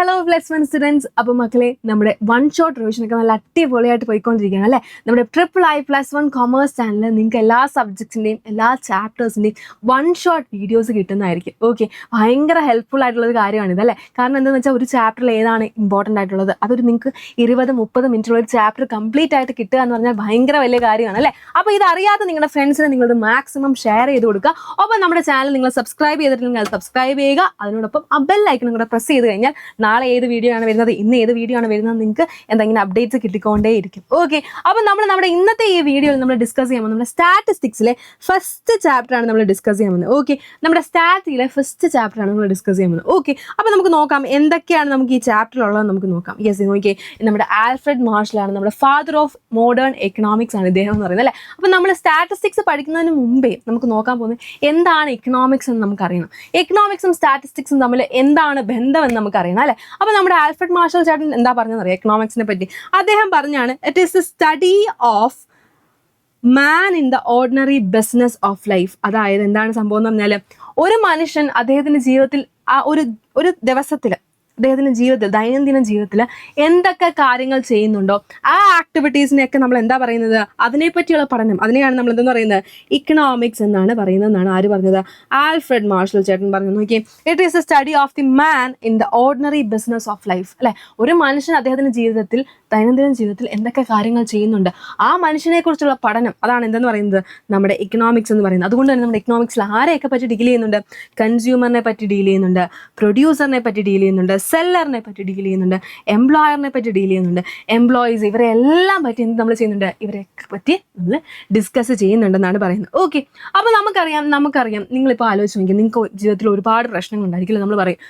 Hello +1 students. അപ്പോൾ മക്കളെ, നമ്മുടെ വൺ ഷോട്ട് റിവിഷനൊക്കെ നല്ല അടിപൊളിയായിട്ട് പോയിക്കൊണ്ടിരിക്കുകയാണ് അല്ലേ. നമ്മുടെ III+1 കൊമേഴ്സ് ചാനലിൽ നിങ്ങൾക്ക് എല്ലാ സബ്ജക്റ്റിൻ്റെയും എല്ലാ ചാപ്റ്റേഴ്സിൻ്റെയും വൺ ഷോട്ട് വീഡിയോസ് കിട്ടുന്നതായിരിക്കും. ഓക്കെ, ഭയങ്കര ഹെൽപ്ഫുൾ ആയിട്ടുള്ളൊരു കാര്യമാണിത് അല്ലേ. കാരണം എന്താണെന്ന് വെച്ചാൽ ഒരു ചാപ്റ്ററിൽ ഏതാണ് ഇമ്പോർട്ടൻ്റ് ആയിട്ടുള്ളത് അതൊരു നിങ്ങൾക്ക് 20-30 മിനിറ്റുള്ള ഒരു ചാപ്റ്റർ കംപ്ലീറ്റ് ആയിട്ട് കിട്ടുക എന്ന് പറഞ്ഞാൽ ഭയങ്കര വലിയ കാര്യമാണ് അല്ലേ. അപ്പോൾ ഇതറിയാതെ നിങ്ങളുടെ ഫ്രണ്ട്സിനെ നിങ്ങളത് മാക്സിമം ഷെയർ ചെയ്ത് കൊടുക്കുക. അപ്പോൾ നമ്മുടെ ചാനൽ നിങ്ങൾ സബ്സ്ക്രൈബ് ചെയ്തിട്ടുണ്ടെങ്കിൽ അത് സബ്സ്ക്രൈബ് ചെയ്യുക. അതിനോടൊപ്പം ആ ബെൽ ഐക്കണും കൂടെ പ്രസ് ചെയ്ത് കഴിഞ്ഞാൽ നാളെ ഏത് വീഡിയോ ആണ് വരുന്നത്, ഇന്ന് ഏത് വീഡിയോ ആണ് വരുന്നത്, നിങ്ങൾക്ക് എന്തെങ്കിലും അപ്ഡേറ്റ്സ് കിട്ടിക്കൊണ്ടേയിരിക്കും. ഓക്കെ, അപ്പോൾ നമ്മുടെ ഇന്നത്തെ ഈ വീഡിയോയിൽ നമ്മൾ ഡിസ്കസ് ചെയ്യാൻ പോകുന്നത് നമ്മുടെ സ്റ്റാറ്റിസ്റ്റിക്സിലെ ഫസ്റ്റ് ചാപ്റ്റർ ആണ് നമ്മൾ ഡിസ്കസ് ചെയ്യാൻ പോകുന്നത്. ഓക്കെ, നമ്മുടെ സ്റ്റാറ്റിലെ ഫസ്റ്റ് ചാപ്റ്റർ ആണ് നമ്മൾ ഡിസ്കസ് ചെയ്യാൻ പോകുന്നത്. ഓക്കെ, അപ്പോൾ നമുക്ക് നോക്കാം എന്തൊക്കെയാണ് നമുക്ക് ഈ ചാപ്റ്ററിലുള്ളത് നമുക്ക് നോക്കാം. യെസ്, നോക്കിയേ, നമ്മുടെ ആൽഫ്രഡ് മാർഷലാണ്, നമ്മുടെ ഫാദർ ഓഫ് മോഡേൺ എക്കണോമിക്സ് ആണ് ഇദ്ദേഹം എന്ന് പറയുന്നത് അല്ലേ. അപ്പോൾ നമ്മൾ സ്റ്റാറ്റിസ്റ്റിക്സ് പഠിക്കുന്നതിന് മുമ്പേ നമുക്ക് നോക്കാൻ പോകുന്നത് എന്താണ് എക്കണോമിക്സ് എന്ന് നമുക്കറിയണം. എക്കണോമിക്സും സ്റ്റാറ്റിസ്റ്റിക്സും തമ്മിൽ എന്താണ് ബന്ധമെന്ന് നമുക്കറിയണം അല്ലേ. അപ്പോൾ നമ്മുടെ ആൽഫ്രഡ് മാർഷൽ ചേട്ടൻ എന്താ പറഞ്ഞതെന്നറിയാം എക്കണോമിക്സിനെ പറ്റി? അദ്ദേഹം പറഞ്ഞാണ്, it is the study of man in the ordinary business of life. അതായത് എന്താണ് സംഭവം എന്ന് പറഞ്ഞാൽ, ഒരു മനുഷ്യൻ അദ്ദേഹത്തിൻ്റെ ജീവിതത്തിൽ ആ ഒരു ദിവസത്തിൽ അദ്ദേഹത്തിൻ്റെ ജീവിതത്തിൽ ദൈനംദിന ജീവിതത്തിൽ എന്തൊക്കെ കാര്യങ്ങൾ ചെയ്യുന്നുണ്ടോ ആ ആക്ടിവിറ്റീസിനെയൊക്കെ നമ്മൾ എന്താ പറയുന്നത്, അതിനെപ്പറ്റിയുള്ള പഠനം, അതിനെയാണ് നമ്മൾ എന്തെന്ന് പറയുന്നത്, ഇക്കണോമിക്സ് എന്നാണ് പറയുന്നതെന്നാണ് ആര് പറഞ്ഞത്? ആൽഫ്രഡ് മാർഷൽ ചേട്ടൻ പറഞ്ഞു. നോക്കി, it is A study of the man in the ordinary business of life അല്ലെ. ഒരു മനുഷ്യൻ അദ്ദേഹത്തിൻ്റെ ജീവിതത്തിൽ ദൈനംദിന ജീവിതത്തിൽ എന്തൊക്കെ കാര്യങ്ങൾ ചെയ്യുന്നുണ്ട് ആ മനുഷ്യനെ കുറിച്ചുള്ള പഠനം, അതാണ് എന്തെന്ന് പറയുന്നത്, നമ്മുടെ ഇക്കണോമിക്സ് എന്ന് പറയുന്നത്. അതുകൊണ്ട് തന്നെ നമ്മുടെ ഇക്കണോമിക്സിൽ ആരെയൊക്കെ പറ്റി ഡീൽ ചെയ്യുന്നുണ്ട്? കൺസ്യൂമറിനെ പറ്റി ഡീൽ ചെയ്യുന്നുണ്ട്, പ്രൊഡ്യൂസറിനെ പറ്റി ഡീൽ ചെയ്യുന്നുണ്ട്, സെല്ലറിനെ പറ്റി ഡീൽ ചെയ്യുന്നുണ്ട്, എംപ്ലോയറിനെ പറ്റി ഡീൽ ചെയ്യുന്നുണ്ട്, എംപ്ലോയീസ്, ഇവരെ എല്ലാം പറ്റി എന്ത് നമ്മൾ ചെയ്യുന്നുണ്ട്, ഇവരെയൊക്കെ പറ്റി നമ്മൾ ഡിസ്കസ് ചെയ്യുന്നുണ്ടെന്നാണ് പറയുന്നത്. ഓക്കെ, അപ്പോൾ നമുക്കറിയാം നിങ്ങളിപ്പോൾ ആലോചിച്ച് നോക്കിയാൽ നിങ്ങൾക്ക് ജീവിതത്തിൽ ഒരുപാട് പ്രശ്നങ്ങൾ ഉണ്ടായിരിക്കില്ല. നമ്മൾ പറയും,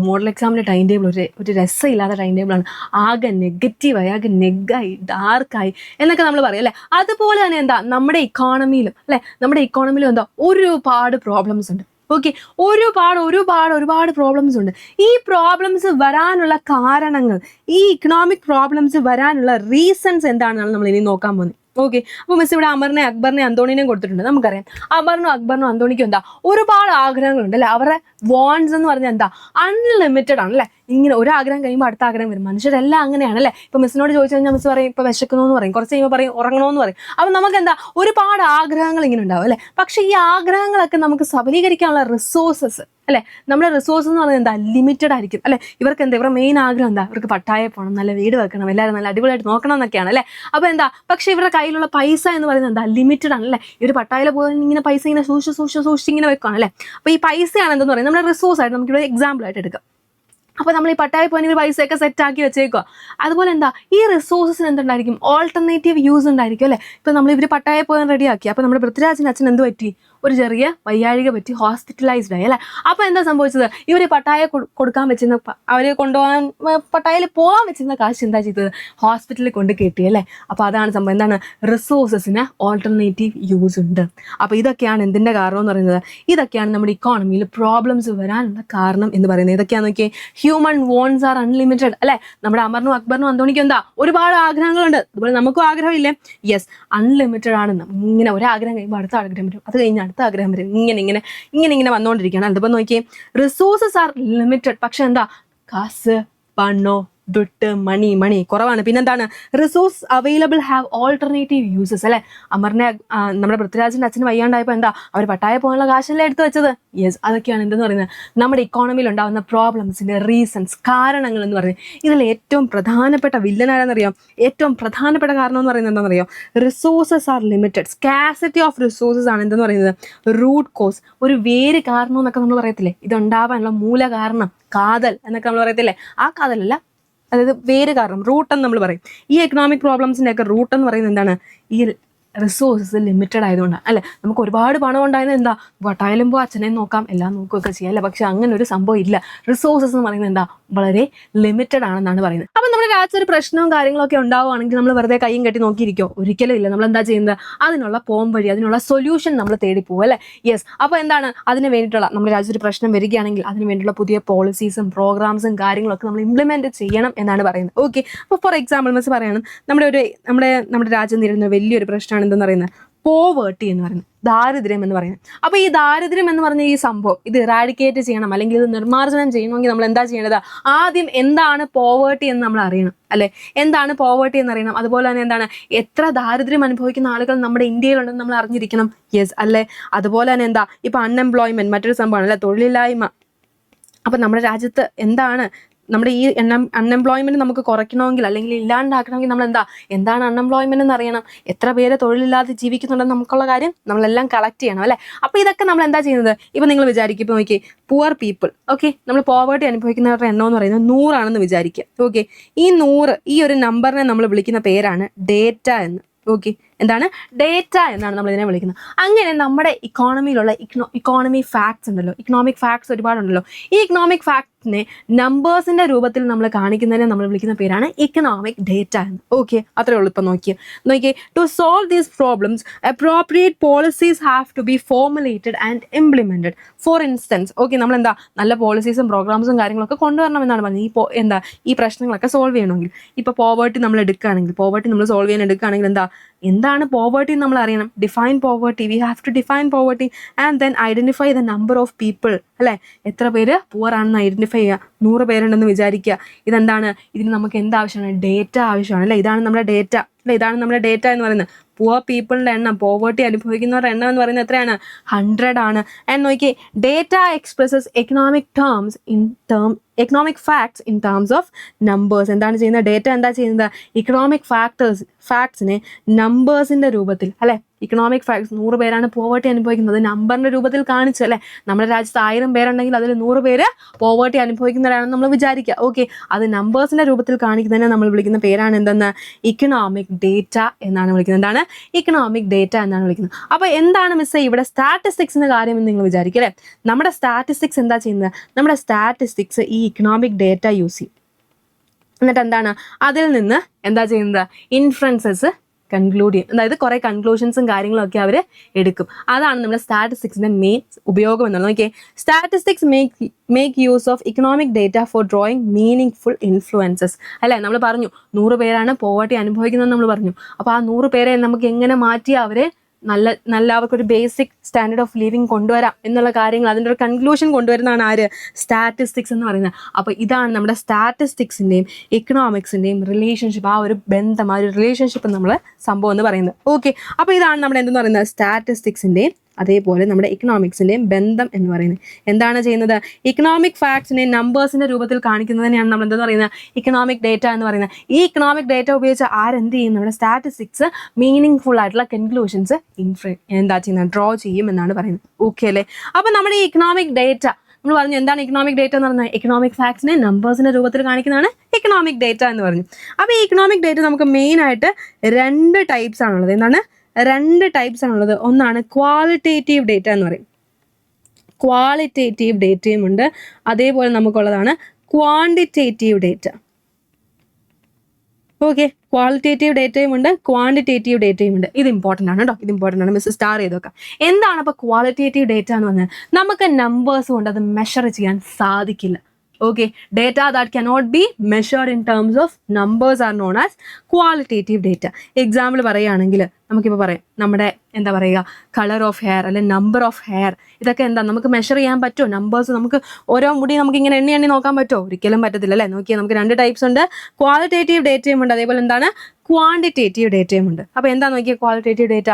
മോഡൽ എക്സാമിൻ്റെ ടൈം ടേബിൾ ഒരു രസമില്ലാത്ത ടൈം ടേബിളാണ്, ആകെ നെഗറ്റീവായി, ആകെ നെഗായി, ഡാർക്കായി എന്നൊക്കെ നമ്മൾ പറയും അല്ലേ. അതുപോലെ തന്നെ എന്താ നമ്മുടെ ഇക്കോണമിയിലും അല്ലേ, നമ്മുടെ ഇക്കോണമിയിലും എന്താ ഒരുപാട് പ്രോബ്ലംസ് ഉണ്ട്. ഓക്കെ, ഒരുപാട് പ്രോബ്ലംസ് ഉണ്ട്. ഈ പ്രോബ്ലംസ് വരാനുള്ള കാരണങ്ങൾ, ഈ ഇക്കണോമിക് പ്രോബ്ലംസ് വരാനുള്ള റീസൺസ് എന്താണെന്നാണ് നമ്മൾ ഇനി നോക്കാൻ പോകുന്നത്. ഓക്കെ, അപ്പോൾ മിസ് ഇവിടെ അമറിനെ, അക്ബറിനെ, അന്തോണിനെയും കൊടുത്തിട്ടുണ്ട്. നമുക്കറിയാം അമറിനും അന്തോണിക്കും എന്താ ഒരുപാട് ആഗ്രഹങ്ങളുണ്ട് അല്ലേ. അവരുടെ വാണ്ട്സ് എന്ന് പറഞ്ഞാൽ എന്താ അൺലിമിറ്റഡ് ആണ് അല്ലേ. ഇങ്ങനെ ഒരു ആഗ്രഹം കഴിയുമ്പോൾ അടുത്ത ആഗ്രഹം വരും. മനുഷ്യരെല്ലാം അങ്ങനെയാണ് അല്ലേ. ഇപ്പോൾ മിസ്സിനോട് ചോദിച്ചു കഴിഞ്ഞാൽ മിസ് പറയും ഇപ്പോൾ വിശക്കണമെന്ന് പറയും, കുറച്ച് കഴിയുമ്പോൾ പറയും ഉറങ്ങണമെന്ന് പറയും. അപ്പോൾ നമുക്ക് എന്താ ഒരുപാട് ആഗ്രഹങ്ങൾ ഇങ്ങനെ ഉണ്ടാവും അല്ലേ. പക്ഷേ ഈ ആഗ്രഹങ്ങളൊക്കെ നമുക്ക് സബലീകരിക്കാനുള്ള റിസോഴ്സസ് അല്ലേ, നമ്മുടെ റിസോഴ്സ് എന്ന് പറയുന്നത് എന്താ ലിമിറ്റഡ് ആയിരിക്കും അല്ലേ. ഇവർക്ക് എന്താ, ഇവരുടെ മെയിൻ ആഗ്രഹം എന്താ, ഇവർക്ക് പട്ടായ പോകണം, നല്ല വീട് വെക്കണം, എല്ലാവരും നല്ല അടിപൊളിയായിട്ട് നോക്കണം എന്നൊക്കെയാണ് അല്ലേ. അപ്പോൾ എന്താ, പക്ഷേ ഇവരുടെ കയ്യിലുള്ള പൈസ എന്ന് പറയുന്നത് എന്താ, ലിമിറ്റഡ് ആണ് അല്ലേ. ഇവർ പട്ടായയിൽ പോയി ഇങ്ങനെ പൈസ ഇങ്ങനെ സൂക്ഷിച്ച് ഇങ്ങനെ വെക്കുകയാണ് അല്ലേ. അപ്പോൾ ഈ പൈസയാണ് എന്തെന്ന് പറയുന്നത് നമ്മുടെ റിസോഴ്സ് ആയിട്ട് നമുക്കിവിടെ എക്സാമ്പിൾ ആയിട്ട് എടുക്കാം. അപ്പോൾ നമ്മൾ ഈ പട്ടായ പോയിന് പൈസയൊക്കെ സെറ്റാക്കി വെച്ചേക്കുക. അതുപോലെ എന്താ ഈ റിസോഴ്സസിന് എന്തുണ്ടായിരിക്കും, ഓൾട്ടർനേറ്റീവ് യൂസ് ഉണ്ടായിരിക്കും അല്ലേ. ഇപ്പോൾ നമ്മൾ ഇവർ പട്ടായ പോകാൻ റെഡിയാക്കി, അപ്പോൾ നമ്മുടെ പൃഥ്വിരാജിൻ്റെ അച്ഛൻ എന്ത് പറ്റി, ഒരു ചെറിയ വയ്യാഴിക പറ്റി ഹോസ്പിറ്റലൈസ്ഡ് ആയി അല്ലേ. അപ്പോൾ എന്താ സംഭവിച്ചത്, ഇവർ പട്ടായ കൊടുക്കാൻ വെച്ചിരുന്ന, അവർ കൊണ്ടുപോകാൻ പട്ടായയിൽ പോകാൻ വെച്ചിരുന്ന കാശ് എന്താ ചെയ്തത്, ഹോസ്പിറ്റലിൽ കൊണ്ട് കെട്ടി അല്ലേ. അപ്പോൾ അതാണ് സംഭവം, എന്താണ്, റിസോഴ്സസിന് ഓൾട്ടർനേറ്റീവ് യൂസ് ഉണ്ട്. അപ്പോൾ ഇതൊക്കെയാണ് എന്തിൻ്റെ കാരണം എന്ന് പറയുന്നത്, ഇതൊക്കെയാണ് നമ്മുടെ ഇക്കോണമിയിൽ പ്രോബ്ലംസ് വരാനുള്ള കാരണം എന്ന് പറയുന്നത്. ഇതൊക്കെയാണെന്ന് നോക്കിയാൽ ഹ്യൂമൻ വോൺസ് ആർ അൺലിമിറ്റഡ് അല്ലേ. നമ്മുടെ അമറിനും അക്ബറിനും അന്തോണിക്കും എന്താ ഒരുപാട് ആഗ്രഹങ്ങളുണ്ട്, അതുപോലെ നമുക്കും ആഗ്രഹമില്ലേ. യെസ്, അൺലിമിറ്റഡ് ആണ്. ഇങ്ങനെ ഒരാഗ്രഹം കഴിയുമ്പോൾ അടുത്ത ആഗ്രഹം വരും, അത് കഴിഞ്ഞ് അടുത്ത ആഗ്രഹം വരും, ഇങ്ങനെ വന്നുകൊണ്ടിരിക്കുകയാണ്. അതിപ്പോൾ നോക്കിയേ, റിസോഴ്സസ് ആർ ലിമിറ്റഡ്, പക്ഷെ എന്താ, കാശ്, പണോ, ദുട്ട്, മണി കുറവാണ്. പിന്നെന്താണ്, resource available have alternative uses അല്ലേ. അമറിനെ, നമ്മുടെ പൃഥ്വിരാജിൻ്റെ അച്ഛന് വയ്യാണ്ടായപ്പോൾ എന്താ, അവർ പട്ടായ പോകാനുള്ള കാശല്ലേ എടുത്ത് വെച്ചത്. യെസ്, അതൊക്കെയാണ് എന്തെന്ന് പറയുന്നത് നമ്മുടെ ഇക്കോണമിയിൽ ഉണ്ടാകുന്ന പ്രോബ്ലംസിൻ്റെ റീസൺസ്, കാരണങ്ങൾ എന്ന് പറയുന്നത്. ഇതിൽ ഏറ്റവും പ്രധാനപ്പെട്ട വില്ലനാരെന്നറിയാം, ഏറ്റവും പ്രധാനപ്പെട്ട കാരണം എന്ന് പറയുന്നത് എന്താണെന്നറിയാം, resources are limited, scarcity of resources ആണ് എന്തെന്ന് പറയുന്നത് റൂട്ട് കോസ്, ഒരു വേര് കാരണം എന്നൊക്കെ നമ്മൾ പറയത്തില്ലേ. ഇതുണ്ടാവാനുള്ള മൂല കാരണം കാതൽ എന്നൊക്കെ നമ്മൾ പറയത്തില്ലേ. ആ കാതലല്ല, അതായത് വേര് കാരണം, റൂട്ട് എന്ന് നമ്മൾ പറയും. ഈ എക്കണോമിക് പ്രോബ്ലംസിൻ്റെ ഒക്കെ റൂട്ട് എന്ന് പറയുന്നത് എന്താണ്, ഈ റിസോഴ്സസ് ലിമിറ്റഡ് ആയതുകൊണ്ടാണ് അല്ലേ. നമുക്ക് ഒരുപാട് പണം ഉണ്ടായത് എന്താ, വട്ടായാലും പോയി അച്ഛനെ നോക്കാം, എല്ലാം നോക്കുകയൊക്കെ ചെയ്യാം അല്ലേ. പക്ഷെ അങ്ങനെ ഒരു സംഭവം ഇല്ല. റിസോഴ്സസ് എന്ന് പറയുന്നത് എന്താ, വളരെ ലിമിറ്റഡ് ആണെന്നാണ് പറയുന്നത്. അപ്പം നമ്മുടെ രാജ്യത്ത് ഒരു പ്രശ്നവും കാര്യങ്ങളൊക്കെ ഉണ്ടാവുകയാണെങ്കിൽ നമ്മൾ വെറുതെ കൈയും കെട്ടി നോക്കിയിരിക്കോ? ഒരിക്കലും ഇല്ല. നമ്മൾ എന്താ ചെയ്യുന്നത്, അതിനുള്ള വഴി, അതിനുള്ള സൊല്യൂഷൻ നമ്മൾ തേടി പോകും അല്ലേ. യെസ്, അപ്പോൾ എന്താണ്, അതിന് വേണ്ടിയിട്ടുള്ള, നമ്മുടെ രാജ്യത്ത് ഒരു പ്രശ്നം വരികയാണെങ്കിൽ അതിന് വേണ്ടിയുള്ള പുതിയ പോളിസീസും പ്രോഗ്രാംസും കാര്യങ്ങളൊക്കെ നമ്മൾ ഇംപ്ലിമെൻറ്റ് ചെയ്യണം എന്നാണ് പറയുന്നത്. ഓക്കെ, അപ്പോൾ ഫോർ എക്സാമ്പിൾ മിസ് പറയണം, നമ്മുടെ രാജ്യം നേരിടുന്ന വലിയൊരു പ്രശ്നമാണ് എന്തെന്ന് പറയുന്നത് പോവേർട്ടി എന്ന് പറയുന്നത്, ദാരിദ്ര്യം എന്ന് പറയുന്നത്. അപ്പോൾ ഈ ദാരിദ്ര്യം എന്ന് പറഞ്ഞ ഈ സംഭവം ഇത് ഇറാഡിക്കേറ്റ് ചെയ്യണം, അല്ലെങ്കിൽ ഇത് നിർമ്മാർജ്ജനം ചെയ്യണമെങ്കിൽ നമ്മൾ എന്താ ചെയ്യേണ്ടത്? ആദ്യം എന്താണ് പോവേർട്ടി എന്ന് നമ്മൾ അറിയണം, അല്ലെ? എന്താണ് പോവേർട്ടി എന്ന് അറിയണം. അതുപോലെ തന്നെ എന്താണ്, എത്ര ദാരിദ്ര്യം അനുഭവിക്കുന്ന ആളുകൾ നമ്മുടെ ഇന്ത്യയിലുണ്ടെന്ന് നമ്മൾ അറിഞ്ഞിരിക്കണം. യെസ് അല്ലേ? അതുപോലെ തന്നെ എന്താ, ഇപ്പൊ അൺഎംപ്ലോയ്മെന്റ് മറ്റൊരു സംഭവമാണ്, അല്ലെ? തൊഴിലില്ലായ്മ. അപ്പൊ നമ്മുടെ രാജ്യത്ത് എന്താണ് നമ്മുടെ ഈ അൺഎംപ്ലോയ്മെന്റ് നമുക്ക് കുറയ്ക്കണമെങ്കിൽ അല്ലെങ്കിൽ ഇല്ലാണ്ടാക്കണമെങ്കിൽ നമ്മൾ എന്താണ് അൺഎംപ്ലോയ്മെന്റ് എന്ന് അറിയണം. എത്ര പേര് തൊഴിലില്ലാതെ ജീവിക്കുന്നുണ്ടെന്ന് നമുക്കുള്ള കാര്യം നമ്മളെല്ലാം കളക്ട് ചെയ്യണം, അല്ലെ? അപ്പൊ ഇതൊക്കെ നമ്മൾ എന്താ ചെയ്യുന്നത്? ഇപ്പൊ നിങ്ങൾ വിചാരിക്കും, ഇപ്പൊ നോക്കി, പുവർ പീപ്പിൾ, ഓക്കെ, നമ്മൾ പോവേർട്ടി അനുഭവിക്കുന്നവരുടെ എണ്ണം എന്ന് പറയുന്നത് 100 ആണെന്ന് വിചാരിക്കുക. ഓക്കെ, ഈ 100 ഈ ഒരു നമ്പറിനെ നമ്മൾ വിളിക്കുന്ന പേരാണ് ഡേറ്റ എന്ന്. ഓക്കെ, എന്താണ്? ഡേറ്റ എന്നാണ് നമ്മൾ ഇതിനെ വിളിക്കുന്നത്. അങ്ങനെ നമ്മുടെ ഇക്കോണമിയിലുള്ള ഇക്കോണമി ഫാക്ട്സ് ഉണ്ടല്ലോ, ഇക്കണോമിക് ഫാക്ട്സ് ഒരുപാടുണ്ടല്ലോ. ഈ ഇക്കണോമിക് ഫാക്ട്സിനെ നമ്പേഴ്സിന്റെ രൂപത്തിൽ നമ്മൾ കാണിക്കുന്നതിനെ നമ്മൾ വിളിക്കുന്ന പേരാണ് ഇക്കണോമിക് ഡേറ്റ എന്ന്. ഓക്കെ, അത്രേ ഉള്ളൂ. ഇപ്പം നോക്കിയേ, to solve these problems appropriate policies have to be formulated and implemented. For instance, okay, നമ്മൾ നല്ല പോളിസീസും പ്രോഗ്രാംസും കാര്യങ്ങളൊക്കെ കൊണ്ടുവരണം എന്നാണ് പറഞ്ഞത്. ഈ പ്രശ്നങ്ങളൊക്കെ സോൾവ് ചെയ്യണമെങ്കിൽ. ഇപ്പൊ പോവേർട്ടി നമ്മൾ എടുക്കുകയാണെങ്കിൽ, പോവേർട്ടി നമ്മൾ സോൾവ് ചെയ്യാൻ എടുക്കുകയാണെങ്കിൽ എന്താണ് പോവേർട്ടി നമ്മൾ അറിയണം. Define poverty, we have to define poverty and then identify the number of people, അല്ലെ? എത്ര പേര് പുവർ ആണെന്ന് ഐഡന്റിഫൈ ചെയ്യുക. 100 പേരുണ്ടെന്ന് വിചാരിക്കുക. ഇതെന്താണ്? ഇതിന് നമുക്ക് എന്താവശ്യമാണ്? ഡേറ്റ ആവശ്യമാണ്, അല്ലെ? ഇതാണ് നമ്മുടെ ഡേറ്റ, അല്ലെ? ഇതാണ് നമ്മുടെ ഡേറ്റ എന്ന് പറയുന്നത്. പുവർ പീപ്പിളിന്റെ എണ്ണം, പോവേർട്ടി അനുഭവിക്കുന്നവരുടെ എണ്ണം എന്ന് പറയുന്നത് എത്രയാണ്? 100 ആണ്. ആൻഡ് നോക്കിയേ, data expresses economic facts in terms of numbers. എന്താണ് ചെയ്യുന്നത്? ഡേറ്റ എന്താ ചെയ്യുന്നത്? ഇക്കണോമിക് ഫാക്ട്സിനെ നമ്പേഴ്സിന്റെ രൂപത്തിൽ, അല്ലെ? ഇക്കണോമിക് ഫാക്ട്സ്, 100 പേരാണ് പോവേർട്ടി അനുഭവിക്കുന്നത്, നമ്പറിന്റെ രൂപത്തിൽ കാണിച്ചു, അല്ലെ? നമ്മുടെ രാജ്യത്ത് 1000 പേരുണ്ടെങ്കിൽ അതിൽ 100 പേര് പോവേർട്ടി അനുഭവിക്കുന്നവരാണെന്ന് നമ്മൾ വിചാരിക്കുക. ഓക്കെ, അത് നമ്പേഴ്സിന്റെ രൂപത്തിൽ കാണിക്കുന്നതിനെ നമ്മൾ വിളിക്കുന്ന പേരാണ് എന്തെന്ന്? ഇക്കണോമിക് ഡേറ്റ എന്നാണ് വിളിക്കുന്നത്. എന്താണ്? ഇക്കണോമിക് ഡേറ്റ എന്നാണ് വിളിക്കുന്നത്. അപ്പൊ എന്താണ് മിസ്സേ ഇവിടെ സ്റ്റാറ്റിസ്റ്റിക്സിന്റെ കാര്യം എന്ന് നിങ്ങൾ വിചാരിക്കും, അല്ലെ? നമ്മുടെ സ്റ്റാറ്റിസ്റ്റിക്സ് എന്താ ചെയ്യുന്നത്? നമ്മുടെ സ്റ്റാറ്റിസ്റ്റിക്സ് ഈ ഇക്കണോമിക് ഡേറ്റ യൂസ് ചെയ്യും. എന്നിട്ട് എന്താണ്? അതിൽ നിന്ന് എന്താ ചെയ്യുന്നത്? ഇൻഫറൻസസ് കൺക്ലൂഡ് ചെയ്യും. അതായത് കുറെ കൺക്ലൂഷൻസും കാര്യങ്ങളും ഒക്കെ അവർ എടുക്കും. അതാണ് നമ്മുടെ സ്റ്റാറ്റിസ്റ്റിക്സിന്റെ മെയിൻ ഉപയോഗം എന്നുള്ളത്. നോക്കിയേ, statistics make use of economic data four drawing meaning full influences, അല്ലെ? നമ്മൾ പറഞ്ഞു 100 പേരാണ് പോവർട്ടി അനുഭവിക്കുന്നത് നമ്മൾ പറഞ്ഞു. അപ്പോൾ ആ 100 പേരെ നമുക്ക് എങ്ങനെ മാറ്റി അവരെ നല്ല അവർക്കൊരു ബേസിക് സ്റ്റാൻഡേർഡ് ഓഫ് ലിവിങ് കൊണ്ടുവരാം എന്നുള്ള കാര്യങ്ങൾ, അതിൻ്റെ ഒരു കൺക്ലൂഷൻ കൊണ്ടുവരുന്നതാണ് ആര്? സ്റ്റാറ്റിസ്റ്റിക്സ് എന്ന് പറയുന്നത്. അപ്പോൾ ഇതാണ് നമ്മുടെ സ്റ്റാറ്റിസ്റ്റിക്സിൻ്റെയും ഇക്കണോമിക്സിൻ്റെയും റിലേഷൻഷിപ്പ്, ആ ഒരു ബന്ധം, ആ ഒരു റിലേഷൻഷിപ്പ് നമ്മൾ സംഭവം എന്ന് പറയുന്നത്. ഓക്കെ, അപ്പോൾ ഇതാണ് നമ്മുടെ എന്തെന്ന് പറയുന്നത്? സ്റ്റാറ്റിസ്റ്റിക്സിൻ്റെയും അതേപോലെ നമ്മുടെ ഇക്കണോമിക്സിൻ്റെയും ബന്ധം എന്ന് പറയുന്നത്. എന്താണ് ചെയ്യുന്നത്? ഇക്കണോമിക് ഫാക്ട്സിനെ നമ്പേഴ്സിൻ്റെ രൂപത്തിൽ കാണിക്കുന്നതിനെയാണ് നമ്മൾ എന്തെന്ന് പറയുന്നത്? ഇക്കണോമിക് ഡേറ്റ എന്ന് പറയുന്നത്. ഈ ഇക്കണോമിക് ഡേറ്റ ഉപയോഗിച്ച് ആരെന്ത് ചെയ്യും? നമ്മുടെ സ്റ്റാറ്റിസ്റ്റിക്സ് മീനിങ് ഫുൾ ആയിട്ടുള്ള കൺക്ലൂഷൻസ് എന്താ ചെയ്യുന്നത്? ഡ്രോ ചെയ്യും എന്നാണ് പറയുന്നത്. ഓക്കെ അല്ലേ? അപ്പോൾ നമ്മുടെ ഈ ഇക്കണോമിക് ഡേറ്റ നമ്മൾ പറഞ്ഞു. എന്താണ് ഇക്കണോമിക് ഡേറ്റ എന്ന് പറഞ്ഞാൽ? ഇക്കണോമിക് ഫാക്ട്സിനെ നമ്പേഴ്സിൻ്റെ രൂപത്തിൽ കാണിക്കുന്നതാണ് ഇക്കണോമിക് ഡേറ്റ എന്ന് പറഞ്ഞു. അപ്പോൾ ഈ ഇക്കണോമിക് ഡേറ്റ നമുക്ക് മെയിനായിട്ട് 2 ടൈപ്സ് ആണുള്ളത്. എന്താണ്? 2 ടൈപ്സ് ആണുള്ളത്. ഒന്നാണ് ക്വാളിറ്റേറ്റീവ് ഡേറ്റ എന്ന് പറയും. ക്വാളിറ്റേറ്റീവ് ഡേറ്റയും ഉണ്ട്, അതേപോലെ നമുക്കുള്ളതാണ് ക്വാണ്ടിറ്റേറ്റീവ് ഡേറ്റ. ഓക്കെ, ക്വാളിറ്റേറ്റീവ് ഡേറ്റയും ഉണ്ട്, ക്വാണ്ടിറ്റേറ്റീവ് ഡേറ്റയും ഉണ്ട്. ഇത് ഇമ്പോർട്ടൻ്റ് ആണ് കേട്ടോ, ഇത് ഇമ്പോർട്ടൻ്റ് ആണ്. മിസ് സ്റ്റാർ ചെയ്ത് നോക്കാം. എന്താണ് അപ്പോൾ ക്വാളിറ്റേറ്റീവ് ഡേറ്റ എന്ന് പറഞ്ഞാൽ? നമുക്ക് നമ്പേഴ്സ് കൊണ്ട് അത് മെഷർ ചെയ്യാൻ സാധിക്കില്ല. Okay, data that cannot be measured in terms of numbers are known as qualitative data. Example പറയുകയാണെങ്കിൽ നമുക്കിപ്പോൾ പറയാം, നമ്മുടെ എന്താ പറയുക, കളർ ഓഫ് ഹെയർ അല്ലെങ്കിൽ നമ്പർ ഓഫ് ഹെയർ, ഇതൊക്കെ എന്താ നമുക്ക് മെഷർ ചെയ്യാൻ പറ്റുമോ? നമ്പേഴ്സ് നമുക്ക് ഓരോ മുടി നമുക്ക് ഇങ്ങനെ എണ്ണി നോക്കാൻ പറ്റുമോ? ഒരിക്കലും പറ്റത്തില്ല, അല്ലേ? നോക്കിയാൽ നമുക്ക് 2 ടൈപ്സ് ഉണ്ട്. ക്വാളിറ്റേറ്റീവ് ഡേറ്റയും ഉണ്ട്, അതേപോലെ എന്താണ് ക്വാണ്ടിറ്റേറ്റീവ് ഡേറ്റയും ഉണ്ട്. അപ്പോൾ എന്താ നോക്കിയാൽ qualitative data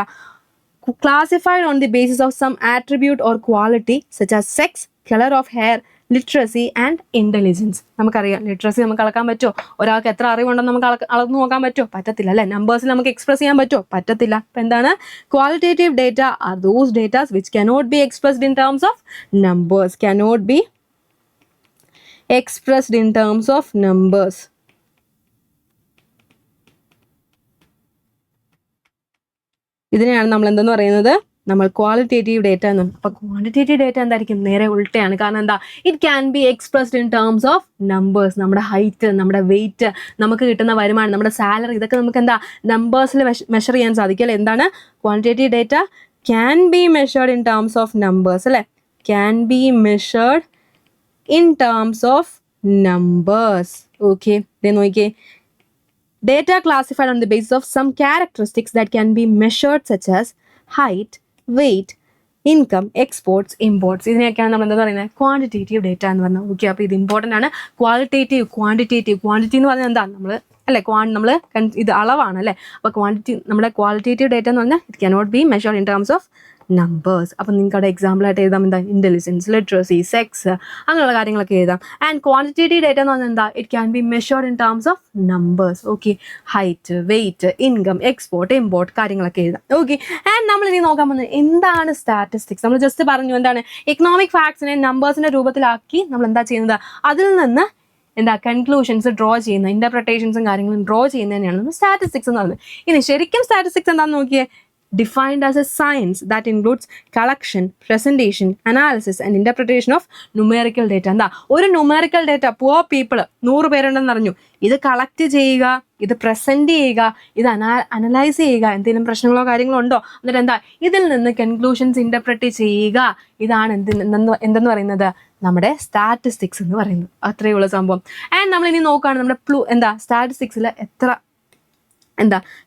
classified on the basis of some attribute or quality such as sex, color of hair, literacy and intelligence. നമുക്കറിയാം ലിറ്ററസി നമുക്ക് അളക്കാൻ പറ്റുമോ? ഒരാൾക്ക് എത്ര അറിവുണ്ടെന്ന് നമുക്ക് അളന്ന് നോക്കാൻ പറ്റുമോ? പറ്റത്തില്ല, അല്ലേ? നമ്പേഴ്സിൽ നമുക്ക് എക്സ്പ്രസ് ചെയ്യാൻ പറ്റുമോ? പറ്റത്തില്ല. അപ്പം എന്താണ് qualitative data? Are those datas which cannot be expressed in terms of numbers. Cannot be expressed in terms of numbers. ഇതിനെയാണ് നമ്മൾ എന്തെന്ന് പറയുന്നത്? നമ്മൾ ക്വാളിറ്റേറ്റീവ് ഡേറ്റ എന്ന്. അപ്പോൾ ക്വാണ്ടിറ്റേറ്റീവ് ഡേറ്റ എന്തായിരിക്കും? നേരെ ഉൾട്ടയാണ്. കാരണം എന്താ? It can be expressed in terms of numbers. നമ്മുടെ ഹൈറ്റ്, നമ്മുടെ വെയിറ്റ്, നമുക്ക് കിട്ടുന്ന വരുമാനം, നമ്മുടെ സാലറി, ഇതൊക്കെ നമുക്ക് എന്താ നമ്പേഴ്സിൽ മെഷർ ചെയ്യാൻ സാധിക്കും, അല്ലേ? എന്താണ് quantitative data? Can be measured in terms of numbers, അല്ലേ? Can be measured in terms of numbers. Okay, ദേ നോക്കിയേ, data classified on the basis of some characteristics that can be measured such as height, weight, income, exports, imports, ഇതിനെയൊക്കെയാണ് നമ്മൾ എന്താ പറയുന്നത് quantitative data എന്ന് പറഞ്ഞാൽ. Okay, അപ്പോൾ ഇത് ഇമ്പോർട്ടൻ്റ് ആണ്. ക്വാളിറ്റേറ്റീവ്, ക്വാണ്ടിറ്റി എന്ന് പറഞ്ഞാൽ എന്താ നമ്മൾ അല്ലേ നമ്മൾ ഇത് അളവാണ് അല്ലേ. അപ്പോൾ നമ്മുടെ ക്വാളിറ്റേറ്റീവ് ഡേറ്റ എന്ന് പറഞ്ഞാൽ it cannot be measured in terms of numbers. അപ്പം നിങ്ങൾക്ക് അവിടെ എക്സാമ്പിളായിട്ട് എഴുതാം എന്താ ഇൻ്റലിജൻസ്, ലിറ്ററസി, സെക്സ്, അങ്ങനെയുള്ള കാര്യങ്ങളൊക്കെ എഴുതാം. ആൻഡ് ക്വാണ്ടിറ്റേറ്റീവ് ഡേറ്റ എന്ന് പറഞ്ഞാൽ എന്താ it can be measured in terms of numbers. Okay, height, weight, income, export, import കാര്യങ്ങളൊക്കെ എഴുതാം. ഓക്കെ, ആൻഡ് നമ്മൾ ഇനി നോക്കാൻ പോകുന്നത് എന്താണ് സ്റ്റാറ്റിസ്റ്റിക്സ്. നമ്മൾ ജസ്റ്റ് പറഞ്ഞു എന്താണ് എക്കണോമിക് ഫാക്ട്സിനെ നമ്പേഴ്സിൻ്റെ രൂപത്തിലാക്കി നമ്മൾ എന്താ ചെയ്യുന്നത്, അതിൽ നിന്ന് എന്താ കൺക്ലൂഷൻസ് ഡ്രോ ചെയ്യുന്ന ഇൻ്റർപ്രിട്ടേഷൻസും കാര്യങ്ങളും ഡ്രോ ചെയ്യുന്നതിനെയാണ് നമ്മൾ സ്റ്റാറ്റിസ്റ്റിക്സ് എന്ന് പറയുന്നത്. ഇനി ശരിക്കും സ്റ്റാറ്റിസ്റ്റിക്സ് എന്താണെന്ന് നോക്കിയേ, defined as a science that includes collection, presentation, analysis and interpretation of numerical data. എന്താ ഒരു ന്യൂമറിക്കൽ ഡേറ്റ പുവർ പീപ്പിൾ 100 പേരുണ്ടെന്ന് അറിഞ്ഞു, ഇത് കളക്ട് ചെയ്യുക, ഇത് പ്രസന്റ് ചെയ്യുക, ഇത് അനലൈസ് ചെയ്യുക, എന്തെങ്കിലും പ്രശ്നങ്ങളോ കാര്യങ്ങളോ ഉണ്ടോ, എന്നിട്ട് എന്താ ഇതിൽ നിന്ന് കൺക്ലൂഷൻസ് ഇന്റർപ്രറ്റ് ചെയ്യുക, ഇതാണ് എന്തെന്ന് പറയുന്നത് നമ്മുടെ സ്റ്റാറ്റിസ്റ്റിക്സ് എന്ന് പറയുന്നത്. അത്രയേ ഉള്ള സംഭവം. ആൻഡ് നമ്മൾ ഇനി നോക്കുകയാണ് നമ്മുടെ സ്റ്റാറ്റിസ്റ്റിക്സിൽ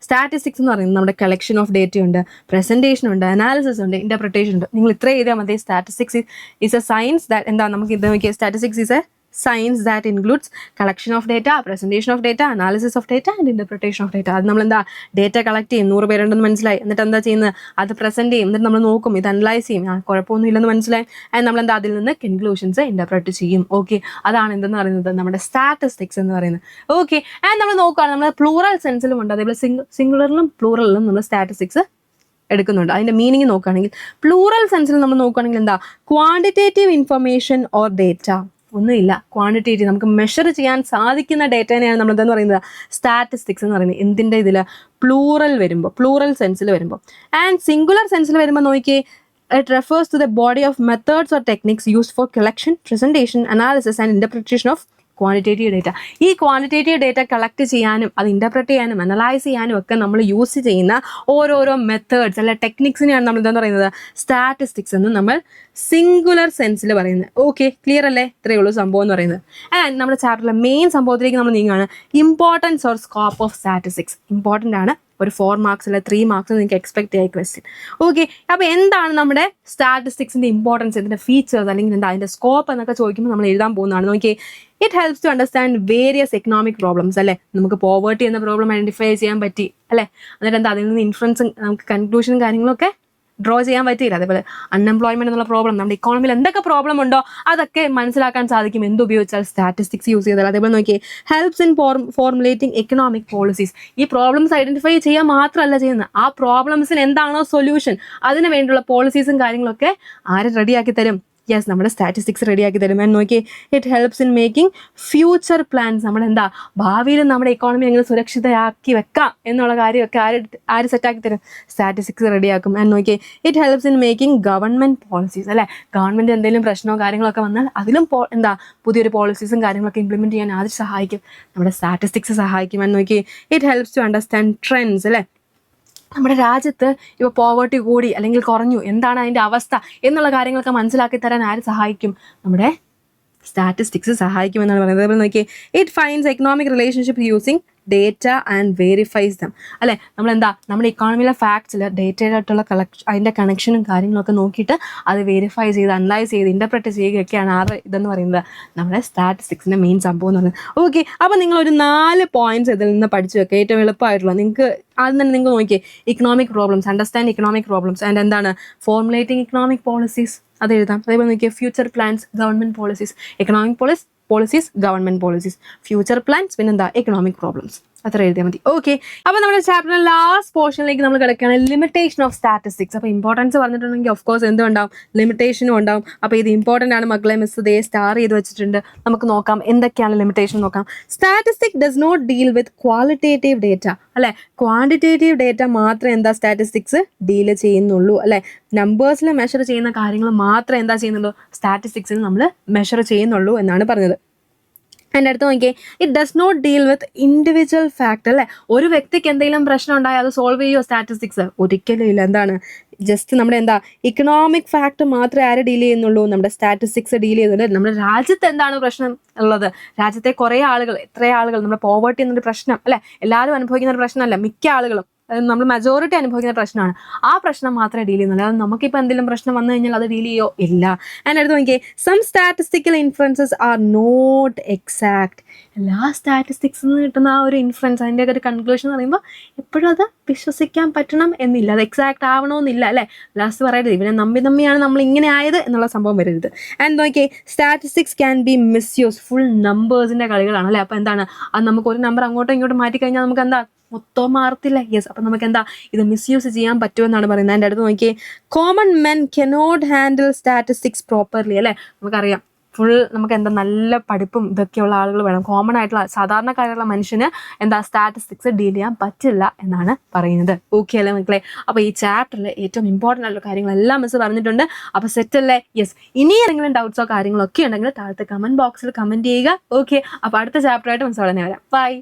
സ്റ്റാറ്റിസ്റ്റിക്സ് എന്ന് പറയുന്നത് നമ്മുടെ കളക്ഷൻ ഓഫ് ഡേറ്റ ഉണ്ട്, പ്രസന്റേഷൻ ഉണ്ട്, അനാലിസിസ് ഉണ്ട്, ഇന്റർപ്രിട്ടേഷൻ ഉണ്ട്. നിങ്ങൾ ഇത്ര എഴുതിയാൽ മതി. Statistics is A science that നമുക്ക് ഇത് നോക്കിയാൽ statistics is A science that includes collection of data, presentation of data, analysis of data and interpretation of data. അത് നമ്മൾ ഡേറ്റ കളക്ട് ചെയ്യും, 100 പേരുണ്ടെന്ന് മനസ്സിലായി, എന്നിട്ട് എന്താ ചെയ്യുന്നത്, അത് പ്രസന്റ് ചെയ്യും, എന്നിട്ട് നമ്മൾ നോക്കും, ഇത് അനലൈസ് ചെയ്യും, കുഴപ്പമൊന്നും ഇല്ലെന്ന് മനസ്സിലായി, ആൻഡ് നമ്മൾ അതിൽ നിന്ന് കൺക്ലൂഷൻസ് ഇന്റർപ്രറ്റ് ചെയ്യും. ഓക്കെ, അതാണ് എന്തെന്ന് പറയുന്നത് നമ്മുടെ സ്റ്റാറ്റിസ്റ്റിക്സ് എന്ന് പറയുന്നത്. ഓക്കെ, ആൻഡ് നമ്മൾ നോക്കുകയാണ് നമ്മൾ പ്ലൂറൽ സെൻസിലും ഉണ്ട്, അതേപോലെ സിംഗുലറിലും പ്ലൂറലിലും നമ്മൾ സ്റ്റാറ്റിസ്റ്റിക്സ് എടുക്കുന്നുണ്ട്. അതിൻ്റെ മീനിങ് നോക്കുകയാണെങ്കിൽ പ്ലൂറൽ സെൻസിൽ നമ്മൾ നോക്കുകയാണെങ്കിൽ എന്താ ക്വാണ്ടിറ്റേറ്റീവ് ഇൻഫർമേഷൻ ഓർ ഡേറ്റ, ഒന്നുമില്ല, ക്വാണ്ടിറ്റേറ്റീവ് നമുക്ക് മെഷർ ചെയ്യാൻ സാധിക്കുന്ന ഡേറ്റേനെയാണ് നമ്മൾ എന്താന്ന് പറയുന്നത് സ്റ്റാറ്റിസ്റ്റിക്സ് എന്ന് പറയുന്നത്. എന്തിൻ്റെ ഇതിൽ പ്ലൂറൽ സെൻസിൽ വരുമ്പോൾ. ആൻഡ് സിംഗുലർ സെൻസിൽ വരുമ്പോൾ നോക്കിയേ, it refers to the body of methods or techniques used for collection, presentation, analysis and interpretation of quantitative data. ഈ ക്വാണ്ടിറ്റേറ്റീവ് ഡേറ്റ കളക്ട് ചെയ്യാനും അത് ഇൻ്റർപ്രറ്റ് ചെയ്യാനും അനലൈസ് ചെയ്യാനും ഒക്കെ നമ്മൾ യൂസ് ചെയ്യുന്ന ഓരോരോ മെത്തേഡ്സ് അല്ലെ ടെക്നിക്സിനെയാണ് നമ്മൾ എന്താന്ന് പറയുന്നത് സ്റ്റാറ്റിസ്റ്റിക്സ് എന്ന് നമ്മൾ സിംഗുലർ സെൻസിൽ പറയുന്നത്. ഓക്കെ, ക്ലിയർ അല്ലേ? ഇത്രയേ ഉള്ളൂ സംഭവം എന്ന് പറയുന്നത്. ആൻഡ് നമ്മുടെ ചാപ്റ്ററിലെ മെയിൻ സംഭവത്തിലേക്ക് നമ്മൾ നീങ്ങുകയാണ്. Importance or scope of statistics important ആണ്. ഒരു 4 മാർക്സ് അല്ലെ 3 മാർക്സ് നിങ്ങൾക്ക് എക്സ്പെക്ട് ചെയ്യാൻ ക്വസ്റ്റ്യൻ. ഓക്കെ, അപ്പോൾ എന്താണ് നമ്മുടെ സ്റ്റാറ്റിസ്റ്റിക്സിൻ്റെ ഇമ്പോർട്ടൻസ്, ഇതിൻ്റെ ഫീച്ചേഴ്സ് അല്ലെങ്കിൽ എന്താ അതിൻ്റെ സ്കോപ്പ് എന്നൊക്കെ ചോദിക്കുമ്പോൾ നമ്മൾ എഴുതാൻ പോകുന്നതാണ്. നോക്കിയേ, it helps to understand various economic problems അല്ലേ. നമുക്ക് പോവേർട്ടി എന്ന പ്രോബ്ലം ഐഡൻറ്റിഫൈ ചെയ്യാൻ പറ്റി അല്ലേ, എന്നിട്ട് എന്താ അതിൽ നിന്ന് ഇൻഫ്ലുവൻസും നമുക്ക് കൺക്ലൂഷനും കാര്യങ്ങളൊക്കെ ഡ്രോ ചെയ്യാൻ പറ്റിയില്ല. അതേപോലെ അൺഎംപ്ലോയ്മെന്റ് എന്നുള്ള പ്രോബ്ലം, നമ്മുടെ ഇക്കോണമിയിൽ എന്തൊക്കെ പ്രോബ്ലം ഉണ്ടോ അതൊക്കെ മനസ്സിലാക്കാൻ സാധിക്കും എന്തുപയോഗിച്ചാൽ സ്റ്റാറ്റിസ്റ്റിക്സ് യൂസ് ചെയ്താൽ. അതേപോലെ നോക്കിയേ, helps in formulating economic policies. ഈ പ്രോബ്ലംസ് ഐഡന്റിഫൈ ചെയ്യാൻ മാത്രമല്ല ചെയ്യുന്നത്, ആ പ്രോബ്ലംസിന് എന്താണോ സൊല്യൂഷൻ അതിന് വേണ്ടിയുള്ള പോളിസീസും കാര്യങ്ങളൊക്കെ ആര് റെഡിയാക്കി തരും? യെസ്, നമ്മുടെ സ്റ്റാറ്റിസ്റ്റിക്സ് റെഡിയാക്കി തരും. ആൻഡ് നോക്കി, it helps in making future plans. നമ്മളെന്താ ഭാവിയിൽ നമ്മുടെ ഇക്കോണമി എങ്ങനെ സുരക്ഷിതയാക്കി വെക്കാം എന്നുള്ള കാര്യമൊക്കെ ആര് സെറ്റാക്കി തരും? സ്റ്റാറ്റിസ്റ്റിക്സ് റെഡിയാക്കും. ആൻഡ് നോക്കി, it helps in making government policies അല്ലേ. ഗവൺമെൻറ് എന്തെങ്കിലും പ്രശ്നമോ കാര്യങ്ങളൊക്കെ വന്നാൽ അതിലും പുതിയൊരു പോളിസീസും കാര്യങ്ങളൊക്കെ ഇംപ്ലിമെൻറ്റ് ചെയ്യാൻ ആര് സഹായിക്കും? നമ്മുടെ സ്റ്റാറ്റിസ്റ്റിക്സ് സഹായിക്കും. ആൻഡ് നോക്കി, it helps to understand trends അല്ലേ. നമ്മുടെ രാജ്യത്ത് ഇപ്പോൾ പോവേർട്ടി കൂടി അല്ലെങ്കിൽ കുറഞ്ഞു, എന്താണ് അതിൻ്റെ അവസ്ഥ എന്നുള്ള കാര്യങ്ങളൊക്കെ മനസ്സിലാക്കി തരാൻ ആര് സഹായിക്കും? നമ്മുടെ സ്റ്റാറ്റിസ്റ്റിക്സ് സഹായിക്കുമെന്നാണ് പറയുന്നത്. അതേപോലെ നോക്കിയേ, it finds economic relationship using data and verifies dum അല്ലേ. നമ്മളെന്താ നമ്മുടെ ഇക്കോണമിയിലെ ഫാക്ട്സിൽ ഡേറ്റയായിട്ടുള്ള അതിൻ്റെ കണക്ഷനും കാര്യങ്ങളൊക്കെ നോക്കിയിട്ട് അത് വെരിഫൈ ചെയ്ത് അനലൈസ് ചെയ്ത് ഇൻ്റർപ്രറ്റ് ചെയ്യുകയൊക്കെയാണ് ഇതെന്ന് പറയുന്നത് നമ്മുടെ സ്റ്റാറ്റിസ്റ്റിക്സിൻ്റെ മെയിൻ സംഭവം എന്ന് പറയുന്നത്. ഓക്കെ, അപ്പോൾ നിങ്ങളൊരു 4 പോയിന്റ്സ് ഇതിൽ നിന്ന് പഠിച്ചു വെക്കുക. ഏറ്റവും എളുപ്പമായിട്ടുള്ള നിങ്ങൾക്ക് ആദ്യം തന്നെ നിങ്ങൾ നോക്കിയേ, economic problems, understand economic problems and എന്താണ് ഫോർമുലേറ്റിംഗ് ഇക്കണോമിക് പോളിസീസ് അത് എഴുതാം. അതേപോലെ നോക്കിയാൽ future plans, government policies, economic policies, government policies, future plans, പിന്നെന്താ എക്കണോമിക് പ്രോബ്ലംസ്, അത്ര എഴുതിയാൽ മതി. ഓക്കെ, അപ്പോൾ നമ്മുടെ ചാപ്റ്ററിന്റെ ലാസ്റ്റ് പോർഷനിലേക്ക് നമ്മൾ കിടക്കുകയാണ്, ലിമിറ്റേഷൻ ഓഫ് സ്റ്റാറ്റിസ്റ്റിക്സ്. അപ്പോൾ ഇമ്പോർട്ടൻസ് പറഞ്ഞിട്ടുണ്ടെങ്കിൽ ഓഫ് കോഴ്സ് എന്തും ഉണ്ടാവും, ലിമിറ്റേഷനും ഉണ്ടാവും. അപ്പോൾ ഇത് ഇമ്പോർട്ടൻ്റ് ആണ് മക്കളെ, മിസ് ദേ സ്റ്റാർ ചെയ്ത് വെച്ചിട്ടുണ്ട്. നമുക്ക് നോക്കാം എന്തൊക്കെയാണ് ലിമിറ്റേഷൻ നോക്കാം. Statistic does not deal with qualitative data അല്ലെ. ക്വാണ്ടിറ്റേറ്റീവ് ഡേറ്റ മാത്രമേ എന്താ സ്റ്റാറ്റിസ്റ്റിക്സ് ഡീല് ചെയ്യുന്നുള്ളൂ അല്ലെ. നമ്പേഴ്സിൽ മെഷർ ചെയ്യുന്ന കാര്യങ്ങൾ മാത്രമേ എന്താ ചെയ്യുന്നുള്ളൂ സ്റ്റാറ്റിസ്റ്റിക്സിൽ നമ്മൾ മെഷർ ചെയ്യുന്നുള്ളൂ എന്നാണ് പറഞ്ഞത്. അതിൻ്റെ അടുത്ത് നോക്കിയേ, it does not deal with individual fact അല്ലേ. ഒരു വ്യക്തിക്ക് എന്തെങ്കിലും പ്രശ്നം ഉണ്ടായാൽ അത് സോൾവ് ചെയ്യുമോ സ്റ്റാറ്റിസ്റ്റിക്സ്? ഒരിക്കലും ഇല്ല. എന്താണ് ജസ്റ്റ് നമ്മുടെ ഇക്കണോമിക് ഫാക്ട് മാത്രമേ ആര് ഡീൽ ചെയ്യുന്നുള്ളൂ? നമ്മുടെ സ്റ്റാറ്റിസ്റ്റിക്സ് ഡീൽ ചെയ്യുന്നുണ്ട്. നമ്മുടെ രാജ്യത്ത് എന്താണ് പ്രശ്നം ഉള്ളത്, രാജ്യത്തെ കുറേ ആളുകൾ, എത്ര ആളുകൾ, നമ്മുടെ പോവേർട്ടി എന്നൊരു പ്രശ്നം അല്ലെ, എല്ലാവരും അനുഭവിക്കുന്ന ഒരു പ്രശ്നമല്ല, മിക്ക ആളുകളും നമ്മൾ മെജോറിറ്റി അനുഭവിക്കുന്ന പ്രശ്നമാണ്. ആ പ്രശ്നം മാത്രമേ ഡീൽ ചെയ്യുന്നുള്ളൂ. അത് നമുക്കിപ്പോൾ എന്തെങ്കിലും പ്രശ്നം വന്നു കഴിഞ്ഞാൽ അത് ഡീൽ ചെയ്യോ? ഇല്ല. അതിൻ്റെ അടുത്ത് നോക്കിയേ, some statistical influences are not exact. എല്ലാ സ്റ്റാറ്റിസ്റ്റിക്സിൽ നിന്ന് കിട്ടുന്ന ആ ഒരു ഇൻഫ്ലുവൻസ്, അതിൻ്റെ ഒരു കൺക്ലൂഷൻ എന്ന് പറയുമ്പോൾ എപ്പോഴും അത് വിശ്വസിക്കാൻ പറ്റണം എന്നില്ല, അത് എക്സാക്ട് ആവണമെന്നില്ല അല്ലേ. ലാസ്റ്റ് പറയരുത് ഇവനെ നമ്മിയാണ് നമ്മൾ ഇങ്ങനെ ആയത് എന്നുള്ള സംഭവം വരരുത്. ആൻഡ് നോക്കിയേ, statistics can be misuse. Full നമ്പേഴ്സിൻ്റെ കളികളാണ് അല്ലേ. അപ്പോൾ എന്താണ്, അത് നമുക്ക് ഒരു നമ്പർ അങ്ങോട്ടും ഇങ്ങോട്ടും മാറ്റി കഴിഞ്ഞാൽ നമുക്ക് എന്താ മൊത്തം മാറത്തില്ല. യെസ്, അപ്പം നമുക്ക് എന്താ ഇത് മിസ്യൂസ് ചെയ്യാൻ പറ്റുമെന്നാണ് പറയുന്നത്. അതിൻ്റെ അടുത്ത് നോക്കിയേ, common men cannot handle statistics properly അല്ലേ. നമുക്കറിയാം ഫുൾ നമുക്ക് എന്താ നല്ല പഠിപ്പും ഇതൊക്കെയുള്ള ആളുകൾ വേണം. കോമൺ ആയിട്ടുള്ള സാധാരണക്കാരുള്ള മനുഷ്യന് എന്താ സ്റ്റാറ്റിസ്റ്റിക്സ് ഡീൽ ചെയ്യാൻ പറ്റില്ല എന്നാണ് പറയുന്നത്. ഓക്കെ അല്ലേ മക്കളെ? അപ്പോൾ ഈ ചാപ്റ്ററിൽ ഏറ്റവും ഇമ്പോർട്ടൻ്റ് ആയിട്ടുള്ള കാര്യങ്ങളെല്ലാം മിസ് പറഞ്ഞിട്ടുണ്ട്. അപ്പോൾ സെറ്റ് അല്ലേ? യെസ്. ഇനി എന്തെങ്കിലും ഡൗട്ട്സോ കാര്യങ്ങളോ ഒക്കെ ഉണ്ടെങ്കിൽ താഴത്തെ കമൻറ്റ് ബോക്സിൽ കമൻറ്റ് ചെയ്യുക. ഓക്കെ, അപ്പോൾ അടുത്ത ചാപ്റ്ററായിട്ട് മിസ് ഉടനെ വരാം. ബൈ.